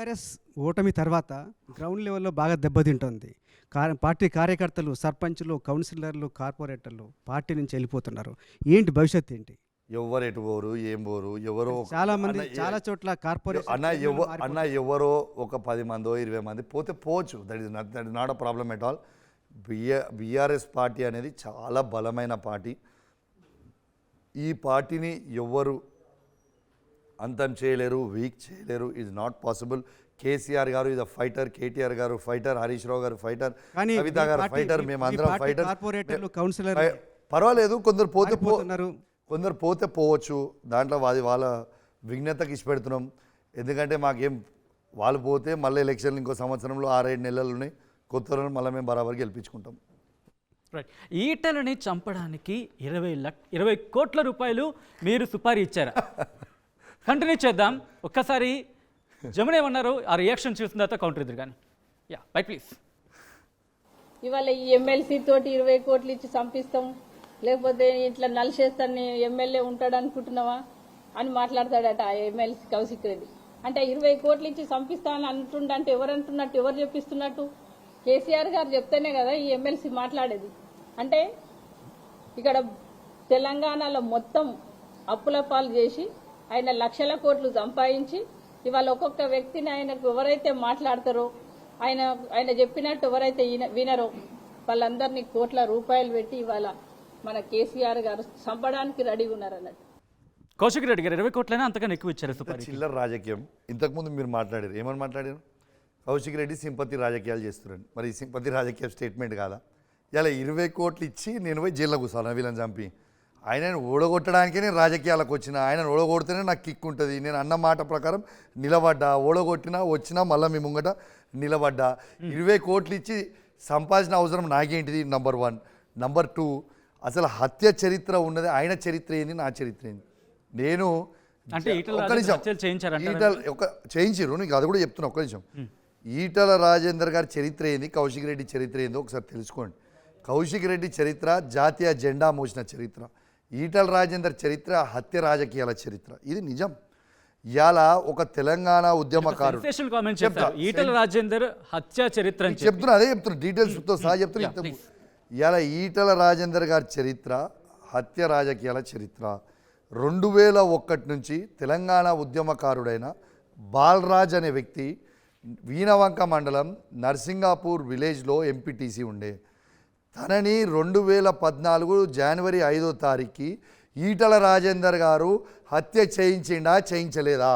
BRS ఓటమి తర్వాత ground లెవెల్లో బాగా దెబ్బతింటోంది. పార్టీ కార్యకర్తలు, సర్పంచులు, కౌన్సిలర్లు, కార్పొరేటర్లు పార్టీ నుంచి వెళ్ళిపోతున్నారు. ఏంటి భవిష్యత్ ఏంటి? ఎవరు ఎటు పోరు, ఏం పోరు, ఎవరో చాలా మంది చాలా చోట్ల కార్పొరేషన్ అన్న ఎవరో ఒక 10 మందో 20 మంది పోతే పోవచ్చు. That is not a problem at all. BRS party అనేది చాలా బలమైన పార్టీ. ఈ పార్టీని ఎవరు అంతం చేయలేరు, వీక్ చేయలేరు. Is not possible. కేసీఆర్ గారు ఇస్ అ ఫైటర్, కేటీఆర్ గారు ఫైటర్, హరీష్ రావు గారు ఫైటర్, కవిత గారు ఫైటర్, మేమందరం ఫైటర్. కార్పొరేటర్లు, కౌన్సిలర్ పర్వాలేదు, కొందరు పోతే పోతున్నారు, కొందరు పోతే పోవచ్చు. దాంట్లో వాళ్ళ విఘ్నతకి ఇష్టపెడుతున్నాం. ఎందుకంటే మాకేం వాళ్ళు పోతే మళ్ళీ ఎలక్షన్లు ఇంకో సంవత్సరంలో 6-7 నెలలు ఉన్నాయి. కొత్త మళ్ళీ మేము బరాబర్ గెలిపించుకుంటాం. రైట్. ఈటలని చంపడానికి 20 కోట్ల రూపాయలు మీరు సుపారీ ఇచ్చారా? కంటిన్యూ చేద్దాం. ఒక్కసారి జమున ఏమన్నారు ఆ రియాక్షన్ చూసిన తర్వాత కౌంటర్ ఇద్దరు కానీ. Yeah by please. ఇవాళ ఈ ఎమ్మెల్సీ తోటి 20 కోట్లు ఇచ్చి చంపిస్తాం, లేకపోతే ఇట్లా నలిసేస్తాను ఎమ్మెల్యే ఉంటాడు అనుకుంటున్నావా అని మాట్లాడతాడట ఆ ఎమ్మెల్సీ కౌశిక్ రెడ్డి. అంటే 20 కోట్లు ఇచ్చి చంపిస్తామని అంటుండంటే ఎవరు అంటున్నట్టు, ఎవరు చెప్పిస్తున్నట్టు? కేసీఆర్ గారు చెప్తేనే కదా ఈ ఎమ్మెల్సీ మాట్లాడేది. అంటే ఇక్కడ తెలంగాణలో మొత్తం అప్పుల పాలు చేసి ఆయన లక్షల కోట్లు సంపాదించి ఇవాళ ఒక్కొక్క వ్యక్తిని ఆయనకు ఎవరైతే మాట్లాడతారో, ఆయన చెప్పినట్టు ఎవరైతే వినరో వాళ్ళందరినీ కోట్ల రూపాయలు పెట్టి ఇవాళ మన కేసీఆర్ గారు చంపడానికి రెడీగా ఉన్నారు అన్నట్టు. కౌశిక్ రెడ్డి గారు 20 కోట్లైనా అంతకన్నా ఎక్కువ ఇచ్చారు సుపారీ. చిల్లర రాజకీయం. ఇంతకుముందు మీరు మాట్లాడారు, ఏమని మాట్లాడారు? కౌశిక్ రెడ్డి సింపతి రాజకీయాలు చేస్తున్నాడు. మరి ఈ సింపతి రాజకీయ స్టేట్మెంట్ కాదా? ఇలా 20 కోట్లు ఇచ్చి నేను పోయి జైల్లో కూర్చోాను వీళ్ళని చంపి. ఆయనను ఓడగొట్టడానికే నేను రాజకీయాలకు వచ్చిన. ఆయనను ఓడగొడితేనే నాకు కిక్ ఉంటుంది. నేను అన్న మాట ప్రకారం నిలబడ్డా, ఓడగొట్టినా వచ్చినా మళ్ళీ మీ ముంగట నిలబడ్డా. 20 కోట్లు ఇచ్చి సంపాదించిన అవసరం నాకేంటిది? నంబర్ 1. నంబర్ 2, అసలు హత్య చరిత్ర ఉన్నది ఆయన చరిత్ర ఏంది, నా చరిత్ర ఏంది? నేను ఒక్క నిమిషం చేయించారు, నీకు అది కూడా చెప్తున్నా. ఒక్క నిమిషం. ఈటల రాజేందర్ గారి చరిత్ర ఏంది, కౌశిక్ రెడ్డి చరిత్ర ఏందో ఒకసారి తెలుసుకోండి. కౌశిక్ రెడ్డి చరిత్ర జాతీయ జెండా మోసిన చరిత్ర, ఈటల రాజేందర్ చరిత్ర హత్య రాజకీయాల చరిత్ర. ఇది నిజం. ఇవాళ ఒక తెలంగాణ ఉద్యమకారుడు ఈటల రాజేందర్ హత్య చరిత్ర చెప్తున్నా, అదే చెప్తున్నా, డీటెయిల్స్తో సహా చెప్తున్నా. ఇవాళ ఈటల రాజేందర్ గారి చరిత్ర హత్య రాజకీయాల చరిత్ర. 2001 నుంచి తెలంగాణ ఉద్యమకారుడైన బాలరాజ్ అనే వ్యక్తి వీణవంక మండలం నర్సింగాపూర్ విలేజ్లో ఎంపీటీసీ ఉండే. తనని 2014 జనవరి 5వ తారీఖుకి ఈటల రాజేందర్ గారు హత్య చేయించిండా, చేయించలేదా?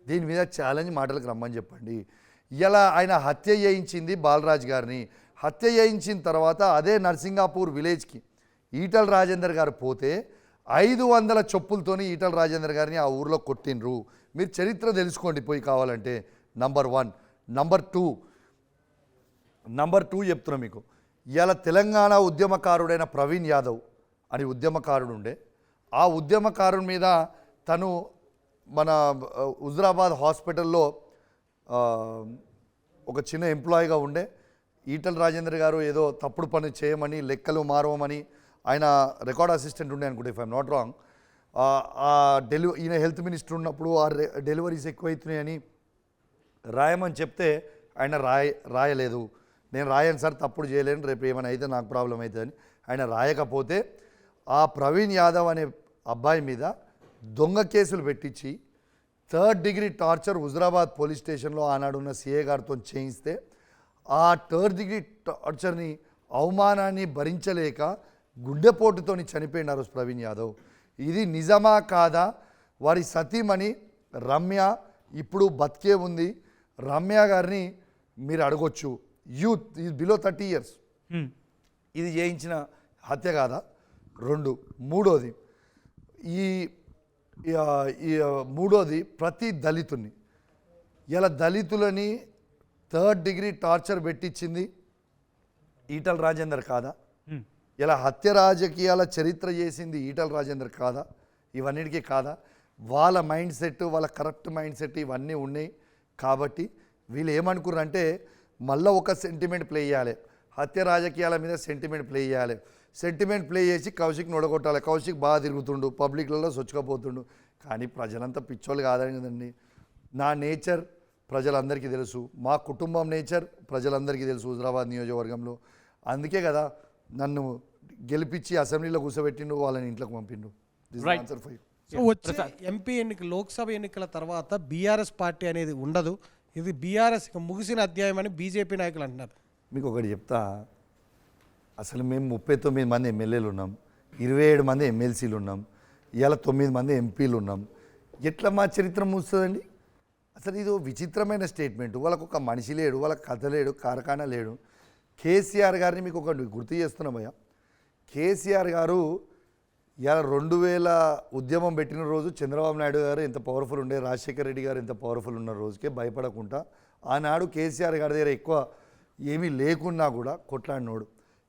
దీని మీద ఛాలెంజ్ మాటలకు రమ్మని చెప్పండి. ఇలా ఆయన హత్య చేయించింది బాలరాజ్ గారిని. హత్య చేయించిన తర్వాత అదే నర్సింగాపూర్ విలేజ్కి ఈటల రాజేందర్ గారు పోతే 500 చొప్పులతోని ఈటల రాజేందర్ గారిని ఆ ఊరిలో కొట్టినరు. మీరు చరిత్ర తెలుసుకోండి పోయి కావాలంటే. నంబర్ 1. నంబర్ 2 చెప్తున్నా మీకు. ఇవాళ తెలంగాణ ఉద్యమకారుడైన ప్రవీణ్ యాదవ్ అని ఉద్యమకారుడు ఉండే. ఆ ఉద్యమకారుడి మీద తను మన హుజురాబాద్ హాస్పిటల్లో ఒక చిన్న ఎంప్లాయీగా ఉండే. ఈటల రాజేందర్ గారు ఏదో తప్పుడు పని చేయమని, లెక్కలు మారవమని, ఆయన రికార్డ్ అసిస్టెంట్ ఉండే అనుకుంటే, ఇఫ్ ఐఎమ్ నాట్ రాంగ్. ఈయన హెల్త్ మినిస్టర్ ఉన్నప్పుడు ఆ డెలివరీస్ ఎక్కువవుతున్నాయని రాయమని చెప్తే ఆయన రాయలేదు. నేను రాయను సార్, తప్పుడు చేయలేను, రేపు ఏమైనా అయితే నాకు ప్రాబ్లం అవుతుందని ఆయన రాయకపోతే ఆ ప్రవీణ్ యాదవ్ అనే అబ్బాయి మీద దొంగ కేసులు పెట్టించి 3rd degree torture Huzurabad police స్టేషన్లో ఆనాడున్న సిఏ గారితో చేయిస్తే ఆ 3rd డిగ్రీ టార్చర్ని, అవమానాన్ని భరించలేక గుండెపోటుతో చనిపోయినారు ప్రవీణ్ యాదవ్. ఇది నిజమా కాదా? వారి సతీమణి రమ్య ఇప్పుడు బతికే ఉంది. రమ్య గారిని మీరు అడగొచ్చు. Youth is below 30 years. ఇది చేయించిన హత్య కాదా? 2. మూడోది, మూడోది ప్రతి దళితుని, ఇలా దళితులని 3rd డిగ్రీ టార్చర్ పెట్టించింది ఈటల రాజేందర్ కాదా? ఇలా హత్య రాజకీయాల చరిత్ర చేసింది ఈటల రాజేందర్ కాదా? ఇవన్నిటికీ కాదా? వాళ్ళ మైండ్ సెట్, వాళ్ళ కరెక్ట్ మైండ్ సెట్ ఇవన్నీ ఉన్నాయి. కాబట్టి వీళ్ళు ఏమనుకున్నారంటే మళ్ళీ ఒక సెంటిమెంట్ ప్లే చేయాలి, హత్య రాజకీయాల మీద సెంటిమెంట్ ప్లే చేయాలి. సెంటిమెంట్ ప్లే చేసి కౌశిక్ని ఒడగొట్టాలి. కౌశిక్ బాగా తిరుగుతుండు, పబ్లిక్లలో సొచ్చుకపోతుండు. కానీ ప్రజలంతా పిచ్చోళ్ళు కాదని కదండి. నా నేచర్, ప్రజలందరికీ తెలుసు, మా కుటుంబం నేచర్ ప్రజలందరికీ తెలుసు హుజరాబాద్ నియోజకవర్గంలో. అందుకే కదా నన్ను గెలిపించి అసెంబ్లీలో కూర్చోబెట్టిండు, వాళ్ళని ఇంట్లోకి పంపిండు. This Right. Answer for you. So వచ్చే ఎంపీ ఎన్నిక లోక్సభ ఎన్నికల తర్వాత బీఆర్ఎస్ పార్టీ అనేది ఉండదు, ఇది బీఆర్ఎస్ ముగిసిన అధ్యాయం అని బీజేపీ నాయకులు అంటున్నారు. మీకు ఒకటి చెప్తా, అసలు మేము 39 మంది ఎమ్మెల్యేలు ఉన్నాం, 27 మంది ఎమ్మెల్సీలు ఉన్నాం, ఇవాళ 9 మంది ఎంపీలు ఉన్నాం. ఎట్లా మా చరిత్ర మూస్తుందండి? అసలు ఇది విచిత్రమైన స్టేట్మెంట్. వాళ్ళకు ఒక మనిషి లేడు, వాళ్ళకి కథ లేడు, కార్ఖానా లేడు. కేసీఆర్ గారిని మీకు ఒకటి గుర్తు చేస్తున్నాం భయ్యా. కేసీఆర్ గారు ఇవాళ 2000 ఉద్యమం పెట్టిన రోజు చంద్రబాబు నాయుడు గారు ఎంత పవర్ఫుల్ ఉండే, రాజశేఖర రెడ్డి గారు ఎంత పవర్ఫుల్ ఉన్న రోజుకే భయపడకుండా ఆనాడు కేసీఆర్ గారి దగ్గర ఎక్కువ ఏమీ లేకున్నా కూడా కొట్లాడినోడు.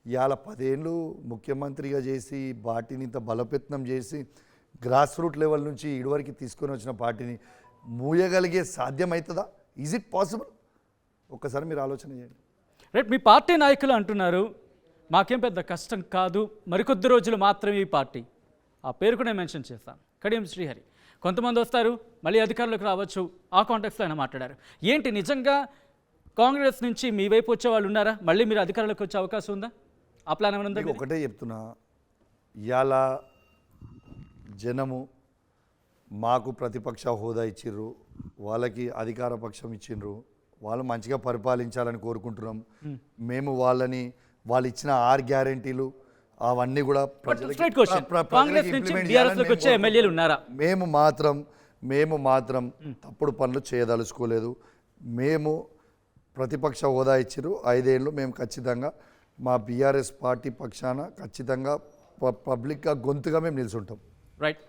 ఇవాళ 10 ఏళ్ళు ముఖ్యమంత్రిగా చేసి పార్టీని ఇంత బలోపేతం చేసి గ్రాస్ రూట్ లెవెల్ నుంచి ఇదివరకు తీసుకొని వచ్చిన పార్టీని మూయగలిగే సాధ్యమవుతుందా? Is it possible? ఒక్కసారి మీరు ఆలోచన చేయండి. రైట్, మీ పార్టీ నాయకులు అంటున్నారు మాకేం పెద్ద కష్టం కాదు, మరికొద్ది రోజులు మాత్రమే ఈ పార్టీ. ఆ పేరు కూడా మెన్షన్ చేస్తాను, కడియం శ్రీహరి. కొంతమంది వస్తారు, మళ్ళీ అధికారంలోకి రావచ్చు, ఆ కాంటాక్ట్స్లో ఆయన మాట్లాడారు. ఏంటి నిజంగా కాంగ్రెస్ నుంచి మీ వైపు వచ్చే వాళ్ళు ఉన్నారా? మళ్ళీ మీరు అధికారంలోకి వచ్చే అవకాశం ఉందా? ఆ ప్లాన్ ఏమైనా ఉందా? మీకు ఒకటే చెప్తున్నా, ఇవాళ జనము మాకు ప్రతిపక్ష హోదా ఇచ్చిర్రు, వాళ్ళకి అధికార పక్షం ఇచ్చిండ్రు, వాళ్ళు మంచిగా పరిపాలించాలని కోరుకుంటున్నాం. మేము వాళ్ళు ఇచ్చిన 6 గ్యారెంటీలు అవన్నీ కూడా Straight question. కాంగ్రెస్ నుంచి BRS లోకి వచ్చే ఎమ్మెల్యేలు ఉన్నారా? మేము మాత్రం తప్పుడు పనులు చేయదలుచుకోలేదు. మేము ప్రతిపక్ష హోదా ఇచ్చిర్రు 5 ఏళ్ళు, మేము ఖచ్చితంగా మా బీఆర్ఎస్ పార్టీ పక్షాన ఖచ్చితంగా పబ్లిక్గా గొంతుగా మేము నిల్చుంటాం. రైట్.